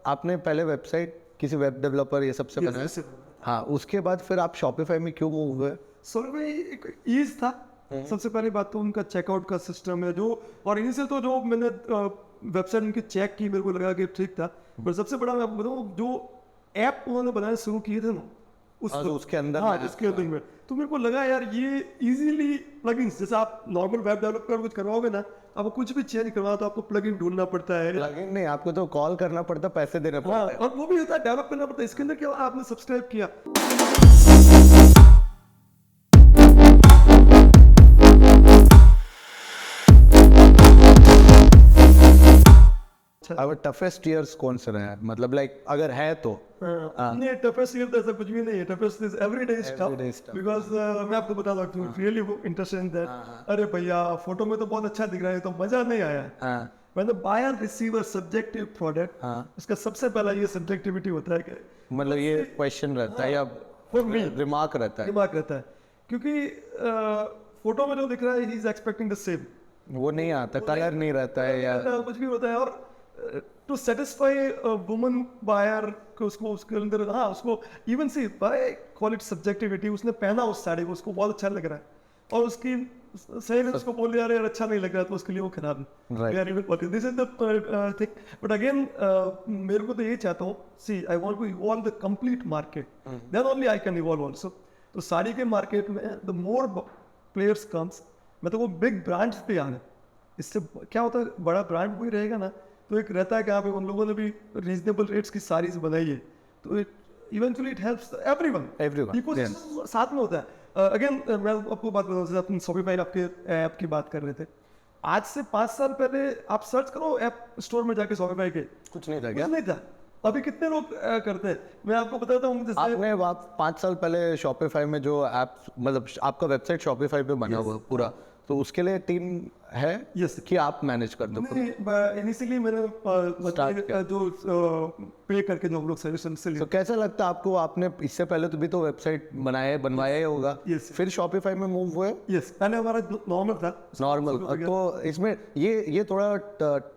आपने पहले वेबसाइट किसी वेब डेवलपर ये सबसे बनाया? हाँ, उसके बाद फिर आप शॉपिफाई में क्यों मूव हुए? सर में एक ईज था। सबसे पहली बात तो उनका चेकआउट का सिस्टम है जो, और इनिशियल तो जो मैंने वेबसाइट उनकी चेक की, मेरे को लगा कि ठीक था। पर सबसे बड़ा मैं आपको बताऊँ, जो ऐप उन्होंने बनाना शुरू किए थे ना उसके अंदर हाँ में- उसके अंदर में, तो मेरे को लगा यार ये इजीली प्लगइन्स, जैसे आप नॉर्मल वेब डेवलपर कुछ करवाओगे ना, आपको कुछ भी चेंज करवाओ तो आपको प्लगइन ढूंढना पड़ता है। प्लगइन नहीं, आपको तो कॉल करना पड़ता, पैसे देना हाँ, पड़ता है। और वो भी होता है, डेवलप करना पड़ता है। इसके अंदर क्या आपने सब्सक्राइब किया, अब टफेस्ट ईयर्स कौन से रहे हैं, मतलब लाइक अगर है तो? नहीं टफेस्ट ईयर तो ऐसा कुछ भी नहीं है। Toughest is everyday is Everyday is tough tough. Because मैं आपको बता सकता हूँ रियली इंटरेस्टेड इन दैट। अरे भैया फोटो में तो बहुत अच्छा दिख रहा है, तो मजा नहीं आया। हाँ When the buyer receive a subjective product, हाँ, इसका सबसे पहला ये सब्जेक्टिविटी होता है कि मतलब ये क्वेश्चन रहता है या For me. रिमार्क रहता है? दिमाग रहता है, क्योंकि फोटो में जो दिख रहा है he is expecting the same, वो नहीं आता, कलर नहीं रहता है या कुछ भी होता है। और टू सेटिस्फाई वुमन बायर को, उसको उसके अंदर हाँ उसको even see by call it subjectivity, उसने पहना उस साड़ी को, उसको बहुत अच्छा लग रहा है, और उसकी सही में उसको बोल दिया यार अच्छा नहीं लग रहा है, तो उसके लिए वो खराब Right. है। This is the thing. But again मेरे को तो ये चाहता हूँ, see I want to evolve the complete market, then only I can evolve also. तो साड़ी के मार्केट में द मोर प्लेयर्स कम्स, मतलब वो बिग ब्रांड्स पे आने, इससे क्या होता है, बड़ा ब्रांड कोई रहेगा ना, तो एक रहता है कि आप उन लोगों ने भी रीजनेबल रेट्स की साड़ीज बनाई है, तो eventually it helps everyone. Everyone, ecosystem साथ में होता है। अगेन मैं आपको बात बताऊँ, जैसे अपन शॉपिफाई आपके ऐप की बात कर रहे थे, आज से 5 साल पहले आप सर्च करो ऐप स्टोर में जाके शॉपिफाई के, कुछ नहीं था कुछ क्या? नहीं था। अभी कितने लोग करते हैं, मैं आपको बताता हूँ। जैसे आपने आप 5 साल पहले शॉपिफाई में जो ऐप, मतलब आपका वेबसाइट शॉपिफाई पे बना हुआ पूरा, तो उसके लिए टीम है Yes. कि आप मैनेज कर दो? इनिशियली मैंने जो पे करके जो हम लोग सर्विस से तो कैसा लगता है आपको? आपने इससे पहले तो भी तो वेबसाइट बनवाया ही होगा, Yes. फिर शॉपिफाई में मूव हुए? यस, पहले हमारा नॉर्मल था। नॉर्मल। तो इसमें ये थोड़ा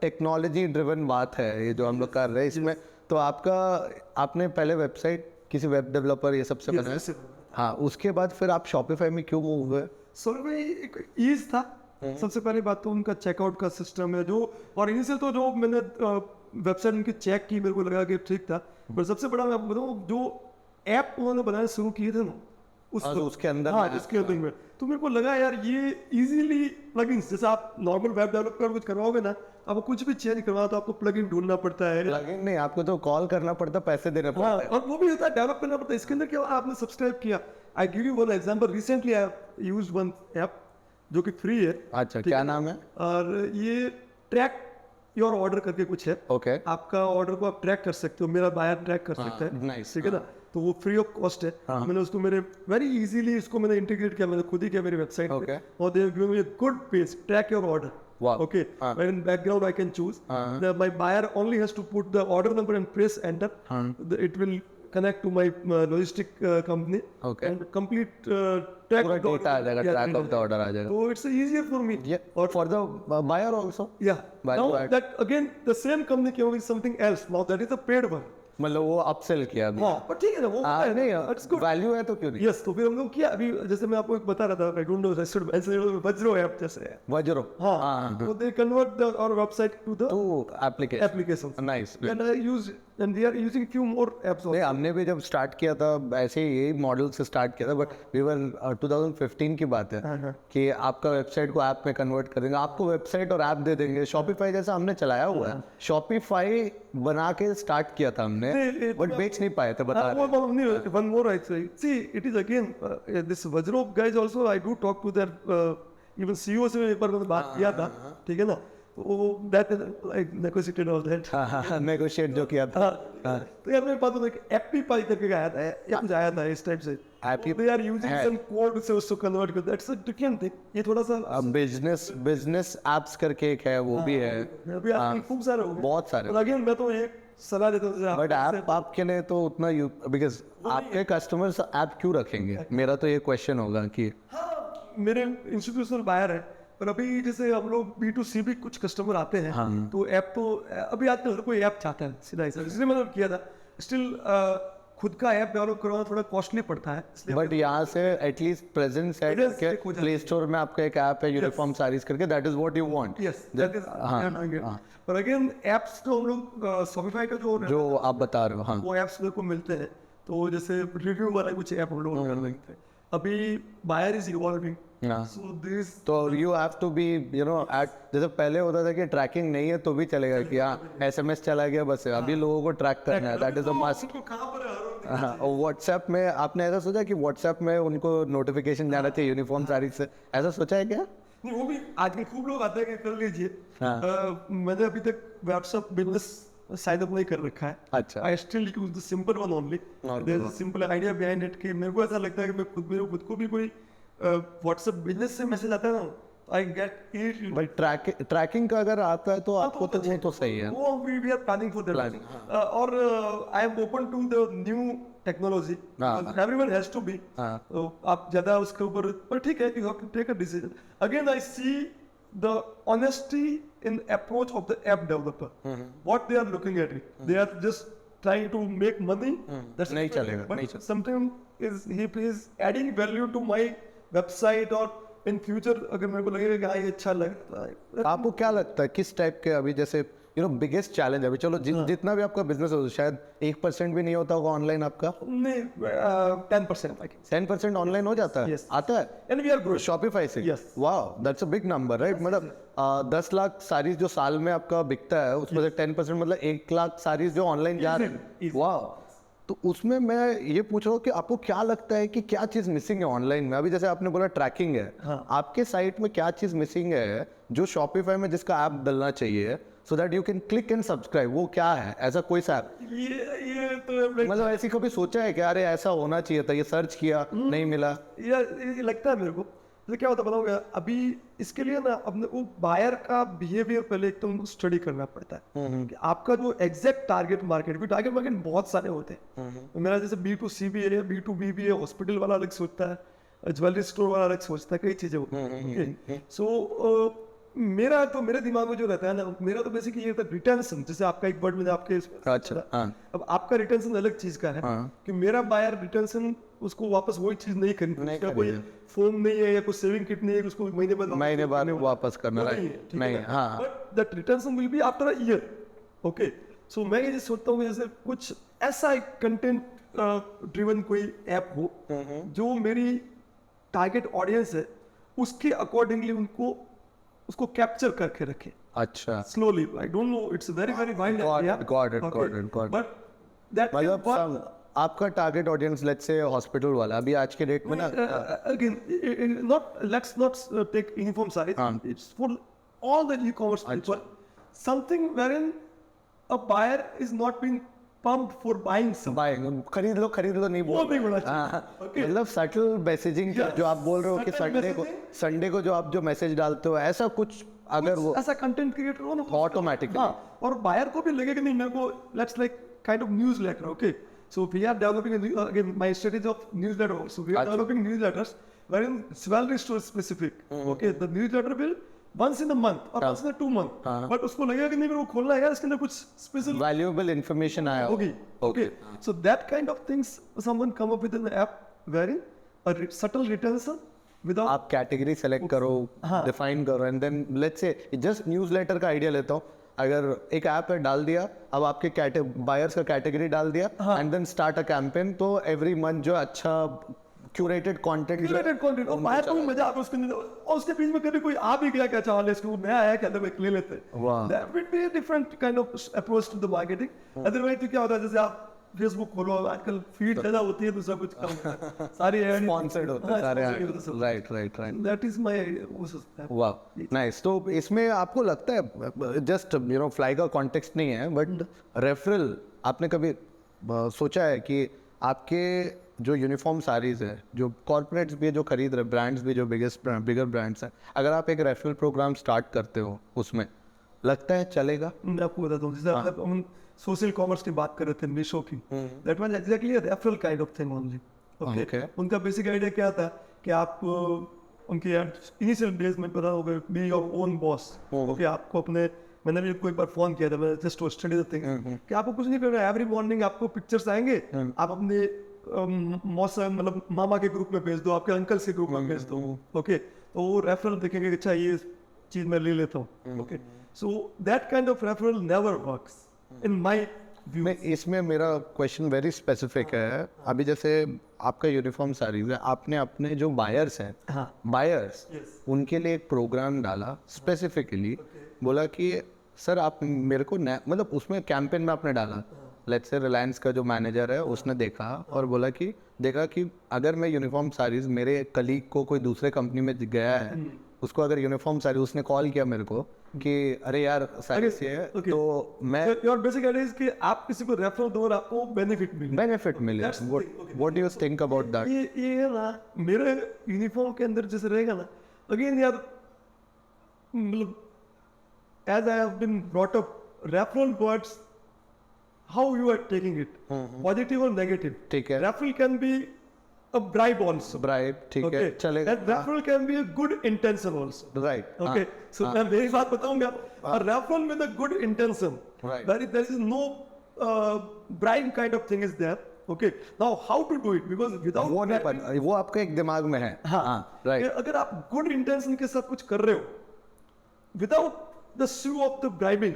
टेक्नोलॉजी ड्रिवन बात है ये जो हम लोग कर रहे हैं इसमें। तो आपने पहले वेबसाइट किसी वेब डेवलपर ये सबसे बनाया? हाँ, उसके बाद फिर आप शॉपिफाई में क्यों मूव हुए? सर में एक ईज था। सबसे पहली बात तो उनका चेकआउट का सिस्टम है जो, और इनिशियल तो जो मैंने वेबसाइट उनकी चेक की, मेरे को लगा कि ठीक था। पर सबसे बड़ा मैं आपको बताऊँ, जो ऐप उन्होंने बनाना शुरू किए थे ना उसके अंदर हाँ में- उसके अंदर में, तो मेरे को लगा यार ये इजीली प्लगइन्स, जैसे आप नॉर्मल वेब डेवलपर कुछ करवाओगे ना, आपको कुछ भी चेंज करवाओ तो आपको प्लगइन ढूंढना पड़ता है। प्लगइन नहीं, आपको तो कॉल करना पड़ता, पैसे देना पड़ता हाँ, है। और वो भी होता है, डेवलप करना पड़ता है। इसके अंदर क्या आपने सब्सक्राइब किया, I give you one example. Recently I used one app जो कि फ्री है, अच्छा, क्या नाम है? और ये ट्रैक योर ऑर्डर करके कुछ है। ओके, आपका ऑर्डर को आप ट्रैक कर सकते हो, मेरा बायर ट्रैक कर सकता है, नाइस। ठीक है ना। तो वो फ्री ऑफ कॉस्ट है। मैंने उसको मेरे वेरी इजीली इसको मैंने इंटीग्रेट किया, मैंने खुद ही किया मेरी वेबसाइट पे, Okay. और they give me a good page, track your order. Wow. Okay, in background I can choose. My buyer only has to put the order number and press enter. It will connect to my logistic company. Okay. And complete track पूरा of the data आ जाएगा, Yeah, track of the order आ जाएगा। So it's easier for me. और for the buyer also, Yeah. By Now the way. that again the same company came up with something else. Now that is a paid one. मतलब वो upsell किया अभी। हाँ, पर ठीक है ना वो होता है, नहीं, that's good. वैल्यू है तो क्यों नहीं? यस, तो फिर हम लोग किया। अभी जैसे मैं आपको एक बता रहा था, आई डोंट नो ऐसे वज्रो ऐप जैसे है। वज्रो, हाँ, तो they convert the our website to the तो application application. Nice. And I use and they are using few more apps नहीं, हमने भी जब स्टार्ट किया था ऐसे ही यही मॉडल से स्टार्ट किया था, बट वी वर 2015 की बात है कि आपका वेबसाइट को ऐप में कन्वर्ट कर देंगे, आपको वेबसाइट और ऐप दे देंगे। शॉपिफाई जैसा हमने चलाया हुआ है, शॉपिफाई बना के स्टार्ट किया था हमने, बट बेच नहीं पाए थे, बता रहे। one more I say. See, it is again this Vajro guys also. I do talk to their even CEO से एक बार मैंने बात किया था, ठीक है ना। तो that I negotiated all that. हाँ, नेगोशिएट जो किया था। हाँ, तो यार मेरे पास तो एक एप्पीफाई करके आया था, या कुछ आया था इस टाइप से। They are using some code से उसको कन्वर्ट कर, that's a different thing. ये थोड़ा सा बिजनेस एप्स करके एक है, वो भी है। अभी आपके खूब सारे हो गए। बहुत सारे। और अगेन मैं तो एक सलाह देता हूँ, बट ऐप आपके लिए तो उतना बिकॉज आपके कस्टमर्स ऐप क्यों रखेंगे? मेरा तो ये क्वेश्चन होगा कि मेरे इंस्टीट्यूशनल बायर है, पर अभी जैसे हम लोग B2C भी कुछ कस्टमर आते हैं हाँ। तो ऐप तो अभी आजकल हर कोई ऐप चाहता है सीधा ऐसा, इसलिए मैंने किया था। स्टिल खुद का ऐप डेवलप करवाना थोड़ा कॉस्टली पड़ता है, इसलिए बट यहाँ से एटलीस्ट प्रेजेंस है Presence कि एक हो जाती प्ले स्टोर में आपका एक ऐप है यूनिफॉर्म सारीज करके, that is what you want. Yes that is हाँ। पर अगेन एप्स तो हम लोग शॉपिफाई का जो आप बता रहे हो, हाँ। वो एप्स मेरे को मिलते हैं, तो जैसे रिव्यू वाला कुछ ऐप हम लोग कर लेते हैं। अभी बायर इज इवॉल्विंग, हाँ। सो दिस तो you have to be you know at, जैसे पहले होता था कि ट्रैकिंग नहीं है तो भी चलेगा कि हाँ SMS चला गया बस, अभी लोगों को ट्रैक करना है, दैट इज अ मस्ट। कहाँ पर है हाँ, और व्हाट्सएप में आपने ऐसा सोचा कि व्हाट्सएप में उनको नोटिफिकेशन जाना चाहिए यूनिफॉर्म साड़ी से, ऐसा सोचा है क्या? नहीं, वो भी आजकल खूब लोग आते हैं कि कर लीजिए। हाँ। मैंने अभी तक व्हाट्सएप बिजनेस साइन अप नहीं कर रखा है। अच्छा। I still use the simple one only, there is a simple idea behind it कि मेरे को ऐसा लगता है कि मेरे खुद को भी कोई व्हाट्सएप बिजनेस से मैसेज आता है ना, आई गेट इट। भाई ट्रैकिंग का अगर आता है तो आपको तो वो तो सही है। वो we are planning for that, और I am open to the new technology, everyone has to be. तो आप ज्यादा उसके ऊपर, पर ठीक है, you have to take a decision. Again I see the honesty in approach of the app developer. What they are looking at it, they are just trying to make money. That's नहीं it. चलेगा, But नहीं चलेगा। sometimes he is adding value to my website, और in future अगर मेरे को लगेगा कि हाँ ये अच्छा लगता है। आपको क्या लगता है किस टाइप के, अभी जैसे यू नो बिगेस्ट चैलेंज अभी, चलो जितना भी आपका बिजनेस हो शायद 1% भी नहीं होता होगा ऑनलाइन आपका, नहीं 10% I guess. 10% ऑनलाइन हो जाता है? Yes. आता है And we are growing. Shopify से? Yes. Wow, that's a big number right. मतलब 10 लाख साड़ीज जो साल में आपका बिकता है उसमें से 10% मतलब 1 लाख साड़ीज जो ऑनलाइन जा रही है। वाओ, तो उसमें मैं ये पूछ रहा हूँ कि आपको क्या लगता है कि क्या चीज़ मिसिंग है ऑनलाइन में? अभी जैसे आपने बोला ट्रैकिंग है, आपके साइट में क्या चीज़ मिसिंग है जो शॉपिफाई में जिसका ऐप डलना चाहिए so that you can click and subscribe? वो क्या है ऐसा कोई सा ऐप? ये तो मतलब ऐसी कभी सोचा है कि अरे ऐसा होना चाहिए था, ये सर्च किया नहीं मिला? ये लगता है मेरे को, जैसे क्या होता बताऊंगा। अभी इसके लिए ना अपने वो बायर का बिहेवियर पहले एक तो स्टडी करना पड़ता है कि आपका जो एग्जैक्ट टारगेट मार्केट, भी टारगेट मार्केट बहुत सारे होते हैं। तो मेरा जैसे B2C भी है, B2B भी है, हॉस्पिटल वाला अलग सोचता है, ज्वेलरी स्टोर वाला अलग सोचता है, कई चीजें होती हैं। सो मेरे दिमाग में जो रहता है ना, मेरा तो बेसिकली ये था रिटेंशन। जैसे आपका एक वर्ड में आपके अच्छा, हाँ। अब आपका रिटेंशन अलग चीज का है कि मेरा बायर रिटेंशन उसको वापस वही चीज नहीं करनी, उसका कोई फॉर्म नहीं है या कोई सेविंग किट नहीं है, उसको महीने बाद वापस करना, राइट? नहीं, हाँ। But that retention will be after a year. Okay, so मैं ये सोचता हूँ जैसे कुछ ऐसा कंटेंट ड्रिवन कोई ऐप हो जो मेरी टारगेट ऑडियंस है उसके अकॉर्डिंगली उसको कैप्चर करके रखे। अच्छा, slowly, I don't know, it's very very wild idea, got it. But that मतलब आपका target audience let's say hospital वाला अभी आज के डेट में ना, again, let's not take uniform size. It's for all the e-commerce people. Something wherein a buyer is not being pumped for buying something. खरीद लो नहीं वो नहीं बोलना चाहिए। हाँ, Okay. मतलब सटल मैसेजिंग जो आप बोल रहे हो कि Subtle संडे को जो आप जो मैसेज डालते हो ऐसा कुछ, अगर वो ऐसा कंटेंट क्रिएटर हो ना ऑटोमेटिकली, हाँ, और बायर को भी लगे कि नहीं मेरे को let's like kind of newsletter. Okay, so we are developing again my strategy of newsletter also. We are developing newsletters wherein jewelry store specific. Okay, the newsletter will once in a month or once in a 2 month. But उसको लगेगा कि नहीं मेरे को खोलना है यार, इसके अंदर कुछ स्पेशल वैल्यूएबल इंफॉर्मेशन आया होगी। Okay, so that kind of things someone come up with an app wherein a subtle retention without आप कैटेगरी सेलेक्ट करो, डिफाइन करो, and then let's say just newsletter का आइडिया लेता हूँ। अगर एक ऐप है डाल दिया, अब आपके बायर्स का कैटेगरी डाल दिया and then start a campaign, तो एवरी मंथ जो अच्छा क्यूरेटेड कंटेंट और बायर को भी मजा आता है उसके अंदर, और उसके बीच में कभी कोई आ भी गया क्या चाह इसको नया आया क्या तो ले लेते हैं। That will be a different kind of approach to the marketing. Otherwise तो क्या होता है, जैसे आप फेसबुक खोलो, आजकल फीड ज्यादा होती है, दूसरा कुछ कम होता है, सारी स्पॉन्सर्ड होते हैं सारे, राइट। दैट इज माय वाह, नाइस। तो इसमें आपको लगता है, जस्ट यू नो फ्लाई का कॉन्टेक्स्ट नहीं है, बट रेफरल आपने कभी सोचा है कि आपके जो यूनिफॉर्म साड़ीज है, जो कॉर्पोरेट्स भी जो खरीद रहे, ब्रांड्स भी जो बिगर ब्रांड्स हैं, अगर आप एक रेफरल प्रोग्राम स्टार्ट करते हो उसमें लगता है चलेगा? मैं आपको बताता हूँ, जैसे हम सोशल कॉमर्स की बात कर रहे थे, मीशो की, that was exactly a referral kind of thing only. Okay, उनका बेसिक आइडिया क्या था कि आप उनके इनिशियल डेज में पता होगा be your own boss. Okay, आपको अपने, मैंने भी आपको एक बार फोन किया था, मैं just to study the thing कि आपको कुछ नहीं करना है, एवरी मॉर्निंग आपको पिक्चर्स आएंगे, आप अपने मौसम मतलब मामा के ग्रुप में भेज दो, आपके अंकल के ग्रुप में भेज दो। ओके, तो वो रेफरल देखेंगे कि अच्छा ये चीज मैं ले लेता हूँ। Okay, so that kind of referral never works in my view. मैं इसमें मेरा क्वेश्चन वेरी स्पेसिफिक है। अभी जैसे आपका यूनिफॉर्म साड़ीज है, आपने अपने जो बायर्स हैं, हाँ, बायर्स Yes. उनके लिए एक प्रोग्राम डाला स्पेसिफिकली, बोला कि सर आप मेरे को मतलब उसमें कैंपेन में आपने डाला, लेट्स से रिलायंस का जो मैनेजर है उसने देखा और बोला कि देखा कि अगर मैं यूनिफॉर्म साड़ीज, मेरे कलीग को कोई दूसरे कंपनी में गया है, उसको अगर यूनिफॉर्म साड़ी, उसने कॉल किया मेरे को कि अरे यार साड़ी से है, Okay. तो मैं योर बेसिक आइडिया इज कि आप किसी को रेफरल दो और आपको बेनिफिट मिले। बेनिफिट मिले। That's the thing. Okay. What do you think about that? ये है ना, मेरे यूनिफॉर्म के अंदर जैसे रहेगा ना, अगेन यार मतलब as I have been brought up, referral words how you are taking it, positive और नेगेटिव। ठीक है, referral can be a bribe also. Bribe, ठीक है, चलेगा। And referral can be a good intention also. Right, Okay, so मैं मेरी बात बताऊंगा, a referral with a good intention, Right. there is no bribe kind of thing is there. Okay, now how to do it, because without वो नहीं bribing- पता, वो आपके एक दिमाग में है। हाँ, कि राइट, अगर आप गुड इंटेंशन के साथ कुछ कर रहे हो without the shoe of the bribing,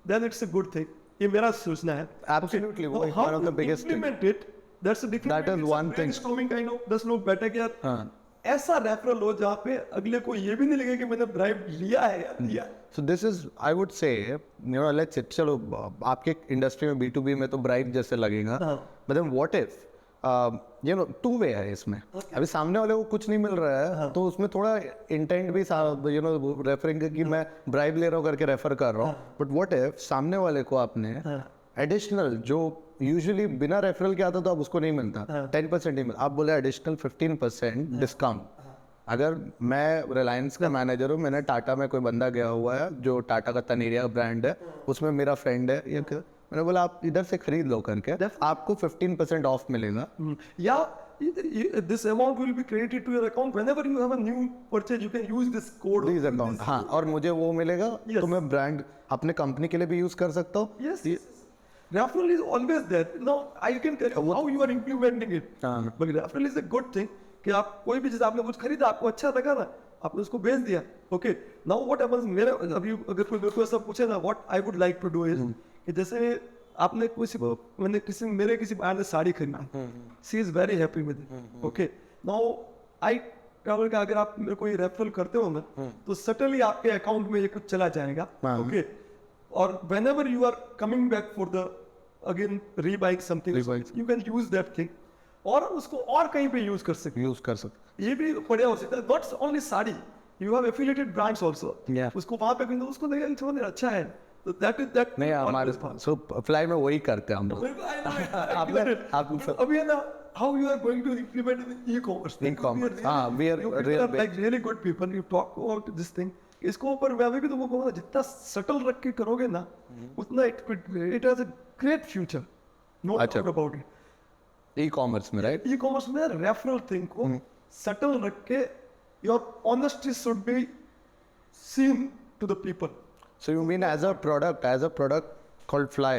then it's a good thing. ये मेरा सोचना है। Absolutely, वो एक How one of the to biggest thing. implement it, that's a different That is it's a one thing. brainstorming kind of 10 लोग बैठे कि यार हाँ। ऐसा रेफरल हो जहाँ पे अगले को ये भी नहीं लगे कि मैंने ब्राइब लिया है या दिया है। So this is, I would say, you know, let's it, चलो आपके इंडस्ट्री में B2B में तो ब्राइब जैसे लगेगा, हाँ। But then what if you know two way है इसमें। अभी सामने वाले को कुछ नहीं मिल रहा है, तो उसमें थोड़ा इंटेंट भी यू नो रेफरिंग कि मैं ब्राइब ले रहा हूँ करके रेफर कर रहा हूँ, बट व्हाट इफ सामने वाले को आपने एडिशनल जो यूजुअली बिना रेफरल के आता तो अब उसको नहीं मिलता, 10% नहीं मिलता, आप बोले एडिशनल 15% डिस्काउंट। अगर मैं रिलायंस का मैनेजर हूँ, मैंने टाटा में कोई बंदा गया हुआ है जो टाटा का तनेरिया ब्रांड है, उसमें मेरा फ्रेंड है, ये मैंने बोला आप इधर से खरीद लो करके, आपको 15% ऑफ मिलेगा। Yeah, this amount will be credited to your account whenever you have a new purchase. You can use this code. Please account, हाँ, और मुझे वो मिलेगा, Yes. तो मैं ब्रांड अपने कंपनी के लिए भी यूज कर सकता हूँ। Yes. Referral is always there. Now I can tell you how you are implementing it. हाँ। But referral is a good thing कि आप कोई भी चीज आपने कुछ खरीदा, आपको अच्छा लगा ना, आपने उसको बेच दिया। Okay. Now what happens? मेरा अभी अगर कोई मेरे को ऐसा पूछे ना, what I would like to do is कि जैसे आपने किसी को, मैंने मेरे किसी बाहर से साड़ी खरीदी, she is very happy with it. Okay, now I travel का अगर आप मेरे को ये रेफरल करते हो ना, तो सटनली आपके अकाउंट में ये कुछ चला जाएगा। हाँ। ओके, और whenever you are coming back for the again rebuying something, Rebuying. you can use that thing, और उसको और कहीं पे यूज कर सकते यूज कर सकते। ये भी बढ़िया हो सकता है। Not only sari, you have affiliated brands also. Yeah. उसको वहां पे भी उसको लगेगा कि अच्छा है, तो दैट नहीं, हमारे सो फ्लाई में वही करते हैं हम लोग। अभी है ना, how you are going to implement in e-commerce? E-commerce, हाँ, we are you real are like really good people. You talk about this thing. इसको ऊपर मैं अभी भी तुमको कहूँगा, जितना सटल रख के करोगे ना, उतना it has a great future. No अच्छा। doubt about it. ई-कॉमर्स में, राइट? E-commerce में रेफरल थिंग को सटल रख के, your honesty should be seen to the people. So you mean as a product called Fly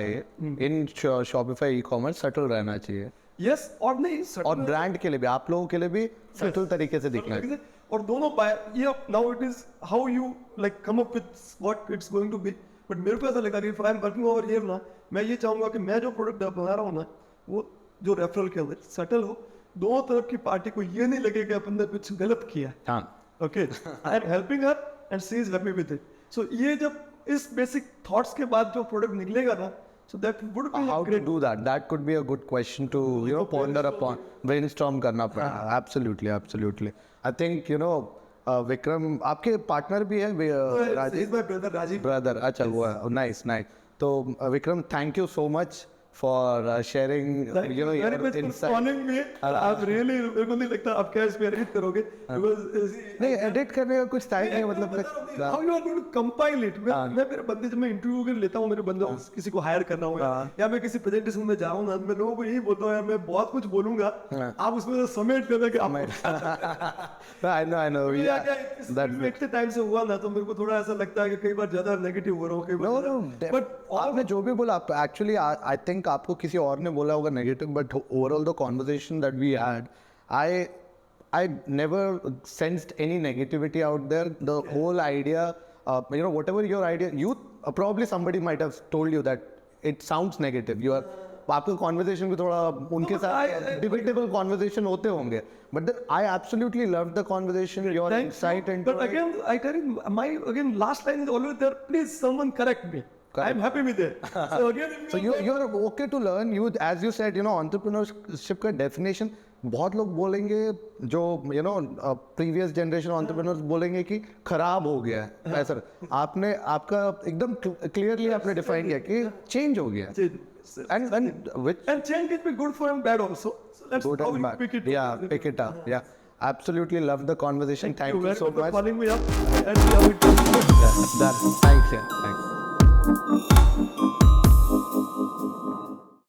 in Shopify e-commerce subtle रहना चाहिए, Yes और नहीं subtle और ब्रांड के लिए भी, आप लोगों के लिए भी subtle तरीके से दिखना है। और दोनों ये now it is how you like come up with what it's going to be. But मेरे को ऐसा लगा कि if I'm working over here ना, मैं ये चाहूंगा कि मैं जो प्रोडक्ट बना रहा हूँ ना, वो जो रेफरल के अंदर सटल हो, दोनों तरफ की पार्टी को ये नहीं लगे कि अपन ने कुछ गलत किया है। हाँ, Okay, I am helping her and she is happy with it. So ये जब इस बेसिक थॉट्स के बाद जो प्रोडक्ट निकलेगा ना, so that would be how a to great. do that? That could be a good question to ponder upon, brainstorm करना पड़ेगा। Absolutely. I think विक्रम आपके पार्टनर भी है, He's my brother Rajiv. Brother, अच्छा हुआ, नाइस। तो Vikram, thank you so much for sharing you know very your much for insight. calling me. आप really मेरे को नहीं लगता आप क्या इसमें edit करोगे because नहीं एडिट करने का कुछ टाइम नहीं मतलब how you are going to compile it. मैं मेरे बंदे जब मैं इंटरव्यू के लेता हूँ मेरे बंदे किसी को हायर करना हो या मैं किसी प्रेजेंटेशन में जाऊँ ना मैं लोगों को यही बोलता हूँ यार मैं बहुत कुछ बोलूंगा आप उसमें से समेट कर देंगे आप I know क्या yeah. क्या इसमें इतने टाइम से हुआ ना तो मेरे को थोड़ा ऐसा लगता है कि कई बार ज्यादा नेगेटिव हो रहा हूँ कई No, बार no, बट आपने जो भी बोला एक्चुअली आई थिंक आपको किसी और ने बोला होगा negative but overall the conversation that we had I never sensed any negativity out there the whole idea you know whatever your idea you probably somebody might have told you that it sounds negative you are आपका conversation भी थोड़ा उनके साथ debatable conversation होते होंगे but I absolutely love the conversation your insight and But again, I tell you, my last line is always there. Please, someone correct me. I'm happy with it. So again, if So you're okay to learn. You as you said, you know, entrepreneurship का definition बहुत लोग बोलेंगे जो you know previous generation entrepreneurs बोलेंगे कि खराब हो गया है ऐसा आपने आपका एकदम clearly आपने define किया कि change हो गया and which and change can be good for and bad also. So that's good how and you bad pick it. pick it up absolutely love the conversation thank you very so much for much calling me up and see how it goes. thanks yeah thanks